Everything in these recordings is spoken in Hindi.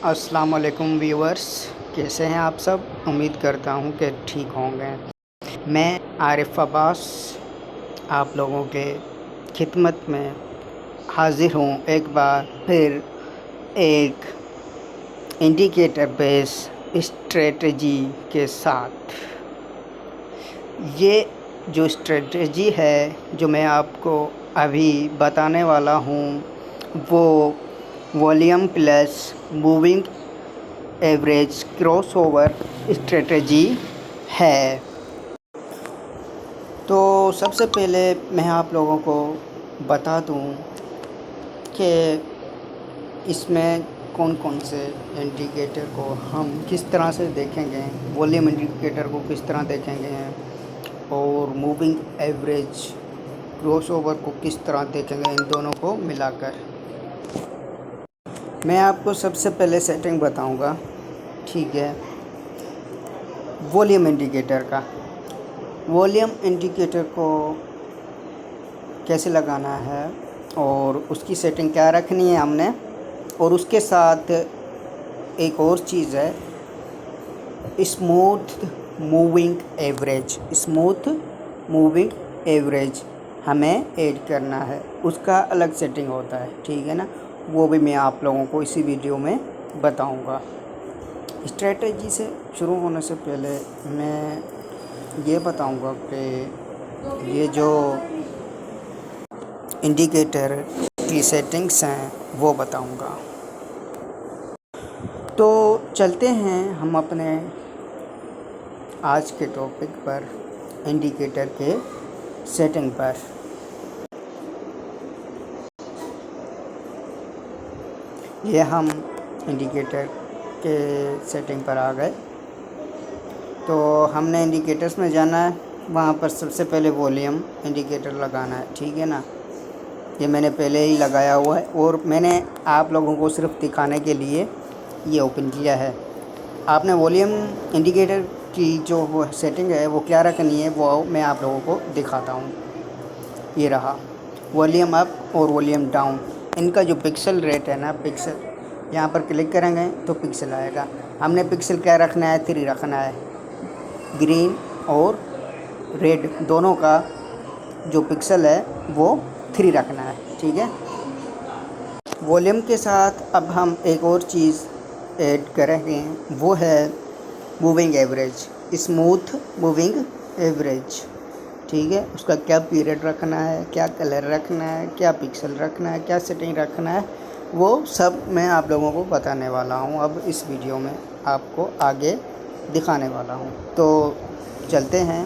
अस्सलाम वालेकुम व्यूअर्स, कैसे हैं आप सब। उम्मीद करता हूं कि ठीक होंगे। मैं आरिफ अब्बास आप लोगों के खिदमत में हाज़िर हूं एक बार फिर एक इंडिकेटर बेस स्ट्रेटजी के साथ। ये जो स्ट्रेटजी है जो मैं आपको अभी बताने वाला हूं वो volume plus moving average crossover strategy है। तो सबसे पहले मैं आप लोगों को बता दूं कि इसमें कौन कौन से इंडिकेटर को हम किस तरह से देखेंगे, वॉल्यूम इंडिकेटर को किस तरह देखेंगे और मूविंग एवरेज क्रॉसओवर को किस तरह देखेंगे, इन दोनों को मिलाकर। मैं आपको सबसे पहले सेटिंग बताऊंगा, ठीक है। वॉल्यूम इंडिकेटर का, वॉल्यूम इंडिकेटर को कैसे लगाना है और उसकी सेटिंग क्या रखनी है हमने, और उसके साथ एक और चीज़ है smooth moving average. Smooth moving average हमें ऐड करना है, उसका अलग सेटिंग होता है, ठीक है ना। वो भी मैं आप लोगों को इसी वीडियो में बताऊंगा। स्ट्रेटजी से शुरू होने से पहले मैं ये बताऊंगा कि ये जो इंडिकेटर की सेटिंग्स हैं वो बताऊंगा। तो चलते हैं हम अपने आज के टॉपिक पर, इंडिकेटर के सेटिंग पर। ये हम इंडिकेटर के सेटिंग पर आ गए। तो हमने इंडिकेटर्स में जाना है, वहाँ पर सबसे पहले वॉल्यूम इंडिकेटर लगाना है, ठीक है ना। ये मैंने पहले ही लगाया हुआ है और मैंने आप लोगों को सिर्फ दिखाने के लिए ये ओपन किया है। आपने वॉल्यूम इंडिकेटर की जो वो सेटिंग है वो क्या रखनी है वो मैं आप लोगों को दिखाता हूँ। ये रहा वॉल्यूम अप और वॉल्यूम डाउन, इनका जो पिक्सल रेट है ना, पिक्सल यहाँ पर क्लिक करेंगे तो पिक्सल आएगा। हमने पिक्सल क्या रखना है, 3 रखना है। ग्रीन और रेड दोनों का जो पिक्सल है वो 3 रखना है, ठीक है। वॉल्यूम के साथ अब हम एक और चीज़ ऐड करेंगे, वो है moving average, smooth moving average, ठीक है। उसका क्या पीरियड रखना है, क्या कलर रखना है, क्या पिक्सल रखना है, क्या सेटिंग रखना है, वो सब मैं आप लोगों को बताने वाला हूँ। अब इस वीडियो में आपको आगे दिखाने वाला हूँ। तो चलते हैं,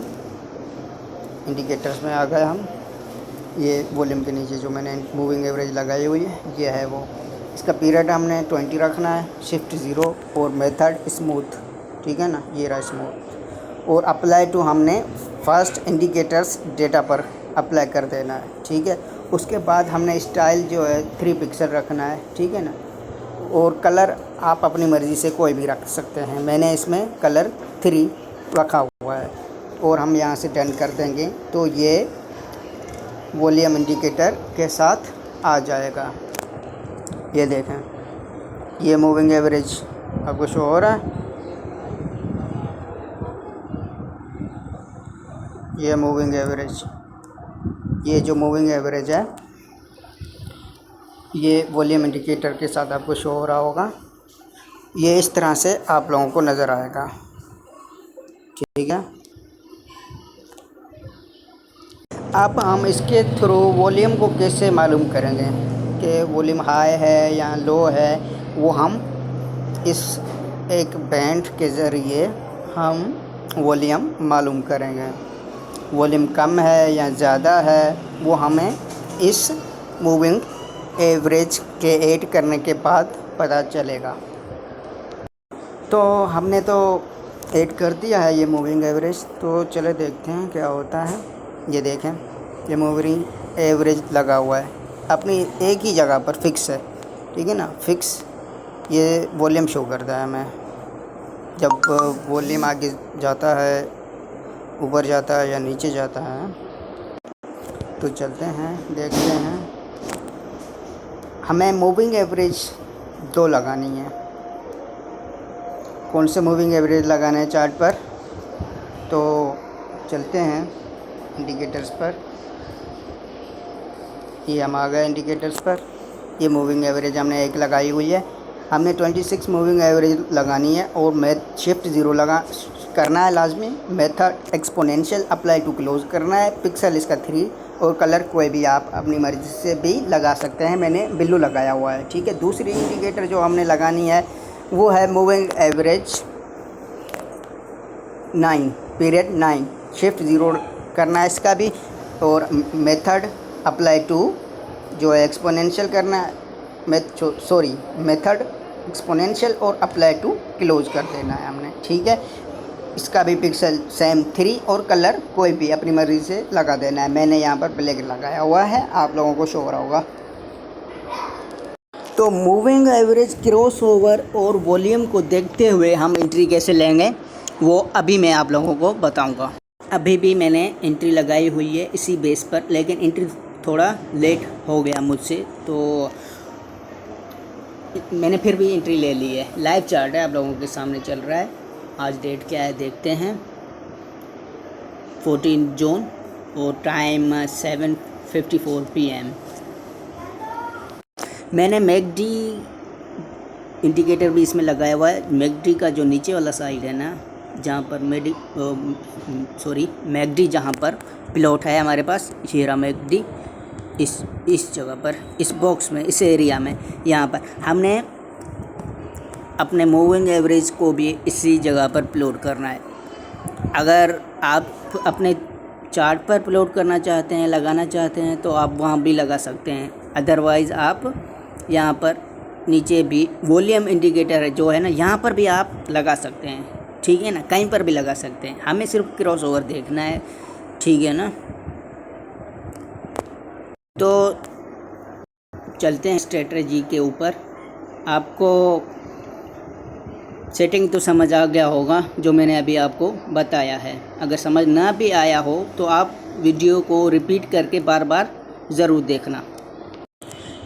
इंडिकेटर्स में आ गए हम। ये वॉल्यूम के नीचे जो मैंने मूविंग एवरेज लगाई हुई है ये है वो। इसका पीरियड हमने 20 रखना है, शिफ्ट 0 और मेथड स्मूथ, ठीक है ना। ये रहा स्मूथ और अप्लाई टू हमने फर्स्ट इंडिकेटर्स डेटा पर अप्लाई कर देना है, ठीक है। उसके बाद हमने स्टाइल जो है 3 पिक्सल रखना है, ठीक है ना। और कलर आप अपनी मर्ज़ी से कोई भी रख सकते हैं, मैंने इसमें कलर 3 रखा हुआ है। और हम यहाँ से डन कर देंगे तो ये वॉल्यूम इंडिकेटर के साथ आ जाएगा। ये देखें, ये मूविंग एवरेज आपको शो हो रहा है। ये मूविंग एवरेज, ये जो मूविंग एवरेज है ये वॉल्यूम इंडिकेटर के साथ आपको शो हो रहा होगा। ये इस तरह से आप लोगों को नज़र आएगा, ठीक है। अब हम इसके थ्रू वॉल्यूम को कैसे मालूम करेंगे कि वॉल्यूम हाई है या लो है, वो हम इस एक बैंड के ज़रिए हम वॉल्यूम मालूम करेंगे। वॉल्यूम कम है या ज़्यादा है वो हमें इस मूविंग एवरेज के ऐड करने के बाद पता चलेगा। तो हमने तो ऐड कर दिया है ये मूविंग एवरेज, तो चले देखते हैं क्या होता है। ये देखें, ये मूविंग एवरेज लगा हुआ है अपनी एक ही जगह पर, फिक्स है, ठीक है ना, फिक्स। ये वॉल्यूम शो करता है हमें। जब वॉल्यूम आगे जाता है, ऊपर जाता है या नीचे जाता है, तो चलते हैं देखते हैं। हमें मूविंग एवरेज 2 लगानी है, कौन से मूविंग एवरेज लगाना है चार्ट पर। तो चलते हैं इंडिकेटर्स पर। ये हम आ गए इंडिकेटर्स पर। ये मूविंग एवरेज हमने एक लगाई हुई है। हमने 26 मूविंग एवरेज लगानी है और मैथ शिफ्ट 0 लगा करना है लाजमी। Method exponential apply to close करना है। पिक्सल इसका 3 और कलर कोई भी आप अपनी मर्ज़ी से भी लगा सकते हैं। मैंने ब्लू लगाया हुआ है, ठीक है। दूसरी इंडिकेटर जो हमने लगानी है वो है मूविंग एवरेज 9 पीरियड 9 शिफ्ट 0 करना है इसका भी। और मेथड अप्लाई टू जो है एक्सपोनेंशियल करना है। मेथड एक्सपोनेंशियल और अप्लाई टू क्लोज कर देना है हमने, ठीक है। इसका भी पिक्सल सेम 3 और कलर कोई भी अपनी मर्ज़ी से लगा देना है। मैंने यहाँ पर ब्लैक लगाया हुआ है, आप लोगों को शो हो रहा होगा। तो मूविंग एवरेज, क्रॉस ओवर और वॉल्यूम को देखते हुए हम एंट्री कैसे लेंगे वो अभी मैं आप लोगों को बताऊंगा। अभी भी मैंने एंट्री लगाई हुई है इसी बेस पर, लेकिन एंट्री थोड़ा लेट हो गया मुझसे, तो मैंने फिर भी एंट्री ले ली है। लाइव चार्ट है, आप लोगों के सामने चल रहा है। आज डेट क्या है देखते हैं, 14 जून और टाइम 7:54 PM। मैंने मैकडी इंडिकेटर भी इसमें लगाया हुआ है। मैकडी का जो नीचे वाला साइड है ना, जहाँ पर मैकडी जहाँ पर प्लॉट है हमारे पास, ये रहा मैकडी। इस जगह पर, इस बॉक्स में, इस एरिया में, यहाँ पर हमने अपने मूविंग एवरेज को भी इसी जगह पर प्लॉट करना है। अगर आप अपने चार्ट पर प्लॉट करना चाहते हैं, लगाना चाहते हैं, तो आप वहाँ भी लगा सकते हैं। अदरवाइज़ आप यहाँ पर नीचे भी वॉल्यूम इंडिकेटर है जो है ना, यहाँ पर भी आप लगा सकते हैं, ठीक है ना। कहीं पर भी लगा सकते हैं, हमें सिर्फ क्रॉस ओवर देखना है, ठीक है ना। तो चलते हैं स्ट्रेटजी के ऊपर। आपको सेटिंग तो समझ आ गया होगा जो मैंने अभी आपको बताया है। अगर समझ ना भी आया हो तो आप वीडियो को रिपीट करके बार बार ज़रूर देखना।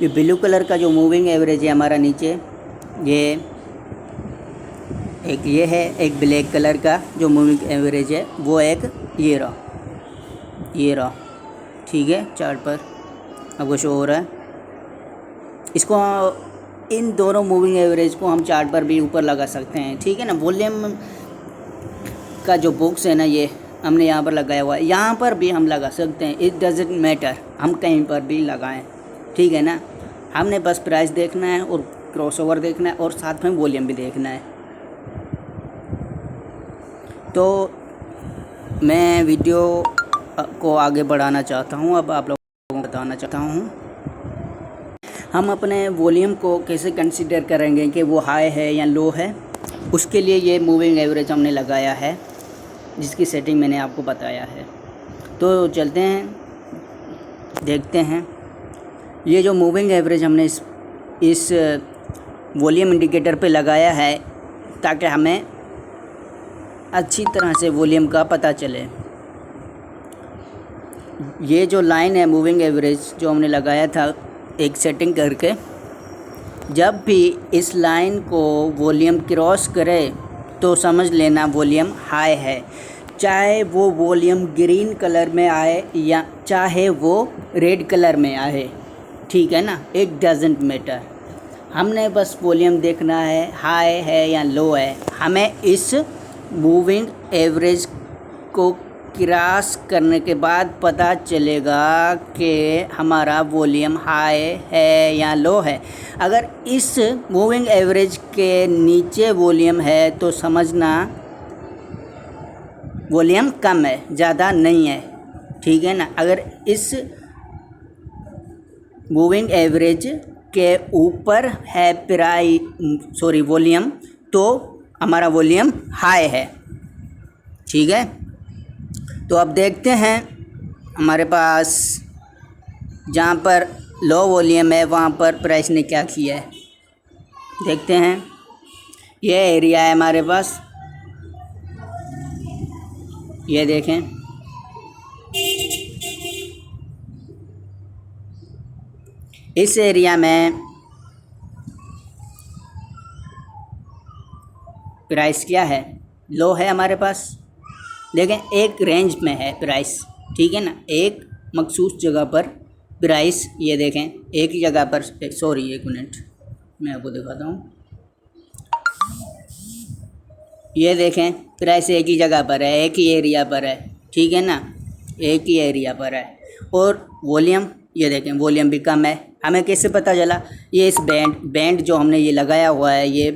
ये ब्लू कलर का जो मूविंग एवरेज है हमारा नीचे, ये है। एक ब्लैक कलर का जो मूविंग एवरेज है वो एक ये रहा, ठीक है। चार्ट पर आपको शो हो रहा है। इसको, इन दोनों मूविंग एवरेज को हम चार्ट पर भी ऊपर लगा सकते हैं, ठीक है ना। वॉल्यूम का जो बॉक्स है ना, ये हमने यहाँ पर लगाया हुआ है, यहाँ पर भी हम लगा सकते हैं। इट डजंट मैटर, हम कहीं पर भी लगाएं, ठीक है ना। हमने बस प्राइस देखना है और क्रॉस ओवर देखना है और साथ में वॉल्यूम भी देखना है। तो मैं वीडियो को आगे बढ़ाना चाहता हूँ। अब आप लोगों को बताना चाहता हूँ हम अपने वॉल्यूम को कैसे कंसीडर करेंगे कि वो हाई है या लो है। उसके लिए ये मूविंग एवरेज हमने लगाया है, जिसकी सेटिंग मैंने आपको बताया है। तो चलते हैं, देखते हैं। ये जो मूविंग एवरेज हमने इस वॉल्यूम इंडिकेटर पे लगाया है ताकि हमें अच्छी तरह से वॉल्यूम का पता चले। ये जो लाइन है मूविंग एवरेज जो हमने लगाया था एक सेटिंग करके, जब भी इस लाइन को वॉल्यूम क्रॉस करे तो समझ लेना वॉल्यूम हाई है। चाहे वो वॉल्यूम ग्रीन कलर में आए या चाहे वो रेड कलर में आए, ठीक है ना, इट डजंट मैटर। हमने बस वॉल्यूम देखना है, हाई है या लो है। हमें इस मूविंग एवरेज को क्रॉस करने के बाद पता चलेगा कि हमारा वॉल्यूम हाई है या लो है। अगर इस मूविंग एवरेज के नीचे वॉल्यूम है तो समझना वॉल्यूम कम है, ज़्यादा नहीं है, ठीक है ना। अगर इस मूविंग एवरेज के ऊपर है वॉल्यूम, तो हमारा वॉल्यूम हाई है, ठीक है। तो अब देखते हैं हमारे पास जहाँ पर लो वॉल्यूम है वहाँ पर प्राइस ने क्या किया है, देखते हैं। ये एरिया है हमारे पास, ये देखें, इस एरिया में प्राइस क्या है, लो है हमारे पास, लेकिन एक रेंज में है प्राइस, ठीक है ना। एक मखसूस जगह पर प्राइस, ये देखें एक ही जगह पर, सॉरी एक मिनट मैं आपको दिखाता हूँ, ये देखें प्राइस एक ही जगह पर है, एक ही एरिया पर है, ठीक है ना, एक ही एरिया पर है। और वॉल्यूम, ये देखें वॉल्यूम भी कम है। हमें कैसे पता चला, ये इस बैंड जो हमने ये लगाया हुआ है, ये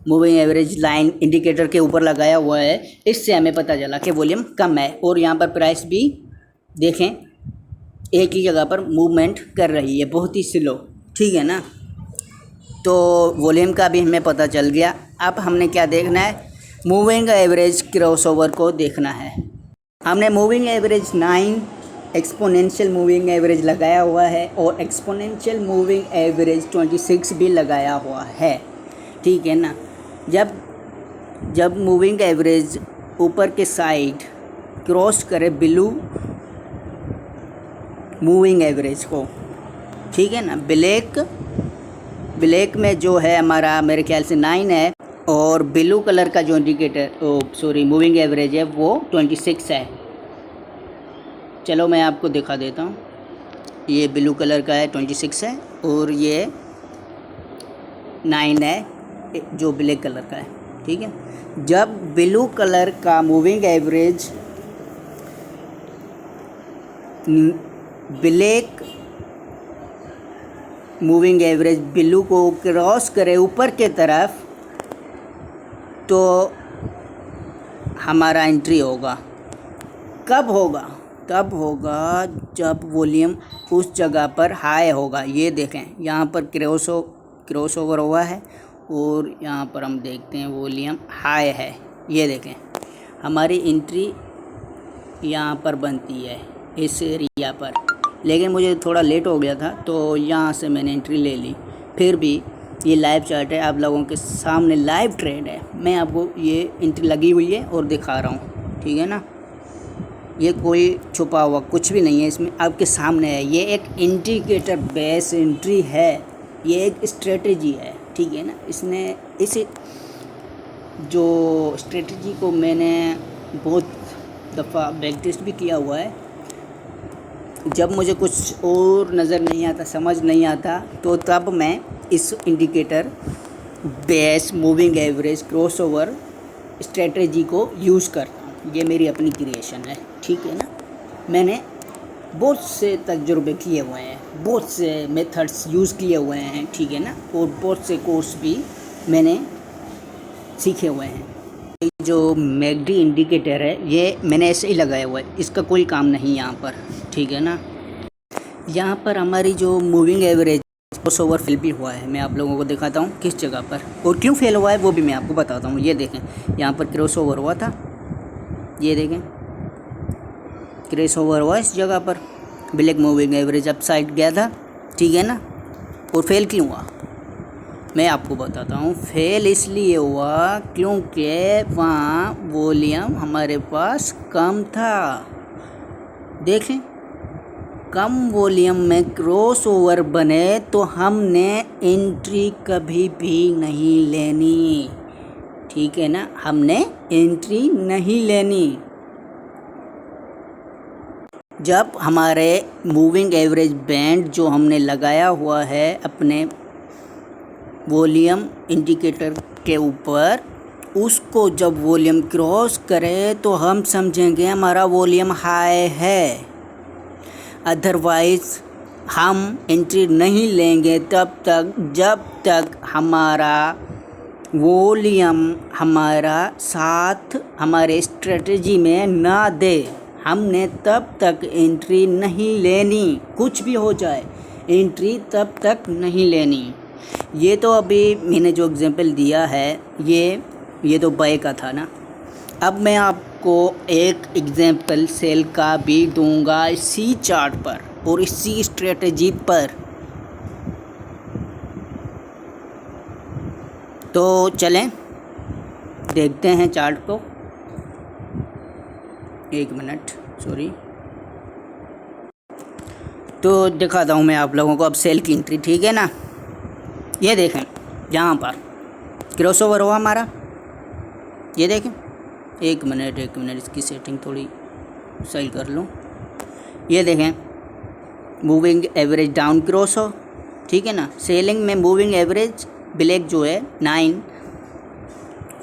मूविंग एवरेज लाइन इंडिकेटर के ऊपर लगाया हुआ है, इससे हमें पता चला कि वॉल्यूम कम है। और यहाँ पर प्राइस भी देखें एक ही जगह पर मूवमेंट कर रही है, बहुत ही स्लो, ठीक है ना। तो वॉल्यूम का भी हमें पता चल गया। अब हमने क्या देखना है, मूविंग एवरेज क्रॉसओवर को देखना है। हमने moving average 9 exponential moving average लगाया हुआ है और एक्सपोनेंशियल मूविंग एवरेज 26 भी लगाया हुआ है, ठीक है ना। जब मूविंग एवरेज ऊपर के साइड क्रॉस करे बिलो मूविंग एवरेज को, ठीक है ना, ब्लैक में जो है हमारा मेरे ख्याल से 9 है, और ब्लू कलर का जो इंडिकेटर मूविंग एवरेज है वो 26 है। चलो मैं आपको दिखा देता हूँ, ये ब्लू कलर का है 26 है, और ये 9 है जो ब्लैक कलर का है, ठीक है। जब ब्लू कलर का moving average black moving average blue को क्रॉस करे ऊपर के तरफ, तो हमारा एंट्री होगा। कब होगा जब वॉल्यूम उस जगह पर हाई होगा। ये देखें यहाँ पर क्रॉस ओवर हुआ है, और यहाँ पर हम देखते हैं वॉल्यूम हाई है। ये देखें हमारी एंट्री यहाँ पर बनती है इस एरिया पर, लेकिन मुझे थोड़ा लेट हो गया था तो यहाँ से मैंने एंट्री ले ली। फिर भी ये लाइव चार्ट है, आप लोगों के सामने लाइव ट्रेड है, मैं आपको ये एंट्री लगी हुई है और दिखा रहा हूँ, ठीक है ना। ये कोई छुपा हुआ कुछ भी नहीं है इसमें, आपके सामने है। ये एक इंडिकेटर बेस एंट्री है, ये एक स्ट्रेटजी है, ठीक है ना। इस जो स्ट्रेटजी को मैंने बहुत दफ़ा बैक टेस्ट भी किया हुआ है। जब मुझे कुछ और नज़र नहीं आता, समझ नहीं आता, तो तब मैं इस indicator base moving average crossover strategy को यूज़ करता हूँ। ये मेरी अपनी क्रिएशन है, ठीक है ना। मैंने बहुत से तजुर्बे किए हुए हैं, बहुत से मेथड्स यूज़ किए हुए हैं, ठीक है ना, और बहुत से कोर्स भी मैंने सीखे हुए हैं। जो मैकडी इंडिकेटर है ये मैंने ऐसे ही लगाया हुआ है, इसका कोई काम नहीं यहाँ पर, ठीक है ना। यहाँ पर हमारी जो मूविंग एवरेज क्रॉसओवर फेल भी हुआ है, मैं आप लोगों को दिखाता हूँ किस जगह पर और क्यों फेल हुआ है वो भी मैं आपको बताता हूँ। ये देखें यहाँ पर क्रॉसओवर हुआ था, ये देखें क्रॉसओवर हुआ इस जगह पर, black moving average up side गया था, ठीक है ना। और फेल क्यों हुआ मैं आपको बताता हूँ। फेल इसलिए हुआ क्योंकि वहाँ वॉल्यूम हमारे पास कम था। देखें कम वॉल्यूम में क्रॉस ओवर बने तो हमने एंट्री कभी भी नहीं लेनी, ठीक है ना, हमने एंट्री नहीं लेनी। जब हमारे मूविंग एवरेज बैंड जो हमने लगाया हुआ है अपने वॉल्यूम इंडिकेटर के ऊपर, उसको जब वॉल्यूम क्रॉस करे तो हम समझेंगे हमारा वॉल्यूम हाई है, अदरवाइज़ हम एंट्री नहीं लेंगे तब तक जब तक हमारा वॉल्यूम हमारा साथ हमारे स्ट्रेटजी में ना दे, हमने तब तक एंट्री नहीं लेनी। कुछ भी हो जाए एंट्री तब तक नहीं लेनी। ये तो अभी मैंने जो एग्जांपल दिया है ये तो बाय का था ना। अब मैं आपको एक एग्जांपल सेल का भी दूंगा इसी चार्ट पर और इसी स्ट्रेटजी पर। तो चलें देखते हैं चार्ट को। एक मिनट सॉरी, तो दिखाता हूँ मैं आप लोगों को अब सेल की एंट्री, ठीक है ना। ये देखें यहाँ पर क्रॉसओवर हुआ हमारा, ये देखें, एक मिनट इसकी सेटिंग थोड़ी सही कर लूँ। ये देखें, मूविंग एवरेज डाउन क्रॉस हो, ठीक है ना। सेलिंग में मूविंग एवरेज ब्लैक जो है 9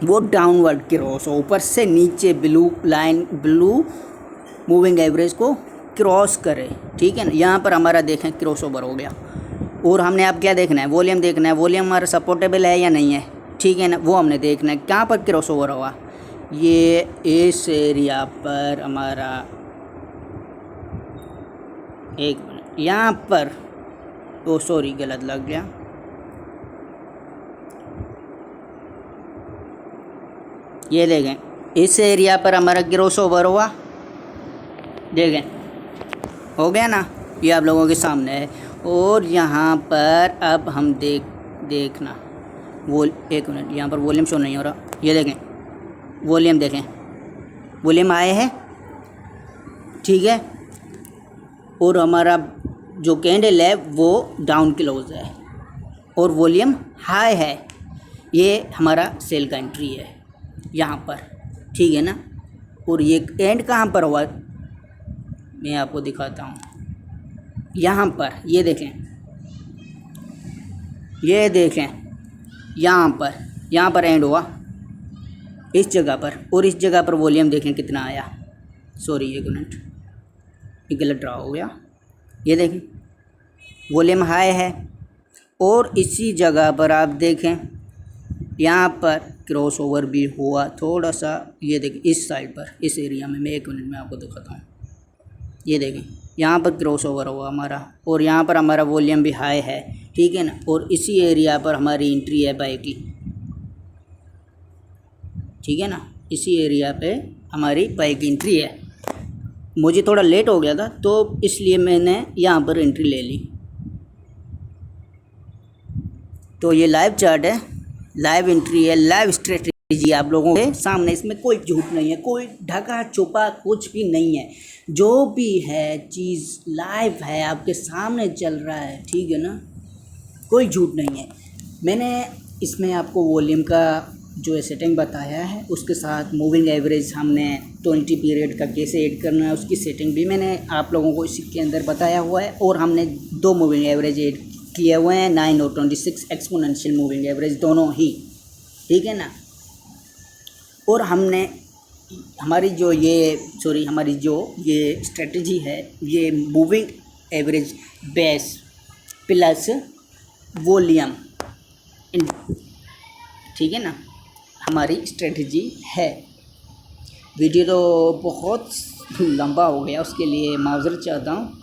वो डाउनवर्ड क्रॉस हो, ऊपर से नीचे blue line, blue moving average को क्रॉस करे, ठीक है ना। यहाँ पर हमारा देखें क्रॉस ओवर हो गया। और हमने अब क्या देखना है, वॉल्यूम देखना है, वॉल्यूम हमारा सपोर्टेबल है या नहीं है, ठीक है ना, वो हमने देखना है। कहाँ पर क्रॉस ओवर हुआ, ये इस एरिया पर हमारा, एक मिनट, यहाँ पर, ओ सॉरी गलत लग गया, ये देखें इस एरिया पर हमारा क्रॉस ओवर हुआ, देखें हो गया ना, ये आप लोगों के सामने है। और यहाँ पर अब हम देखना वो, एक मिनट, यहाँ पर वॉल्यूम शो नहीं हो रहा, ये देखें वॉल्यूम, देखें वॉल्यूम आए है, ठीक है। और हमारा जो कैंडल है वो डाउन क्लोज है और वॉल्यूम हाई है, ये हमारा सेल का एंट्री है यहाँ पर, ठीक है ना। और ये एंड कहाँ पर हुआ, मैं आपको दिखाता हूँ, यहाँ पर, ये देखें यहाँ पर एंड हुआ इस जगह पर। और इस जगह पर वॉल्यूम देखें कितना आया, सॉरी एक मिनट, ये गलत ड्रा हो गया, ये देखें वॉल्यूम हाई है। और इसी जगह पर आप देखें यहाँ पर क्रॉस ओवर भी हुआ थोड़ा सा, ये देखें इस साइड पर, इस एरिया में, मैं एक मिनट में आपको दिखाता हूँ, ये देखें यहाँ पर क्रॉस ओवर हुआ हमारा। और यहाँ पर हमारा वॉल्यूम भी हाई है, ठीक है ना। और इसी एरिया पर हमारी एंट्री है बाई की, ठीक है ना, इसी एरिया पे हमारी बाई की एंट्री है। मुझे थोड़ा लेट हो गया था तो इसलिए मैंने यहाँ पर एंट्री ले ली। तो ये लाइव चार्ट है, लाइव एंट्री है, लाइव स्ट्रेटजी आप लोगों के सामने, इसमें कोई झूठ नहीं है, कोई ढका छुपा कुछ भी नहीं है, जो भी है चीज़ लाइव है, आपके सामने चल रहा है, ठीक है ना, कोई झूठ नहीं है। मैंने इसमें आपको वॉल्यूम का जो है सेटिंग बताया है, उसके साथ मूविंग एवरेज हमने 20 पीरियड का कैसे ऐड करना है उसकी सेटिंग भी मैंने आप लोगों को इसी के अंदर बताया हुआ है। और हमने 2 मूविंग एवरेज ऐड किए हुए हैं, 9 और 26 एक्सपोनेंशियल मूविंग एवरेज दोनों ही, ठीक है ना। और हमने हमारी जो ये स्ट्रेटजी है, ये moving average base plus volume, ठीक है ना, हमारी स्ट्रेटजी है। वीडियो तो बहुत लंबा हो गया, उसके लिए माजरत चाहता हूँ।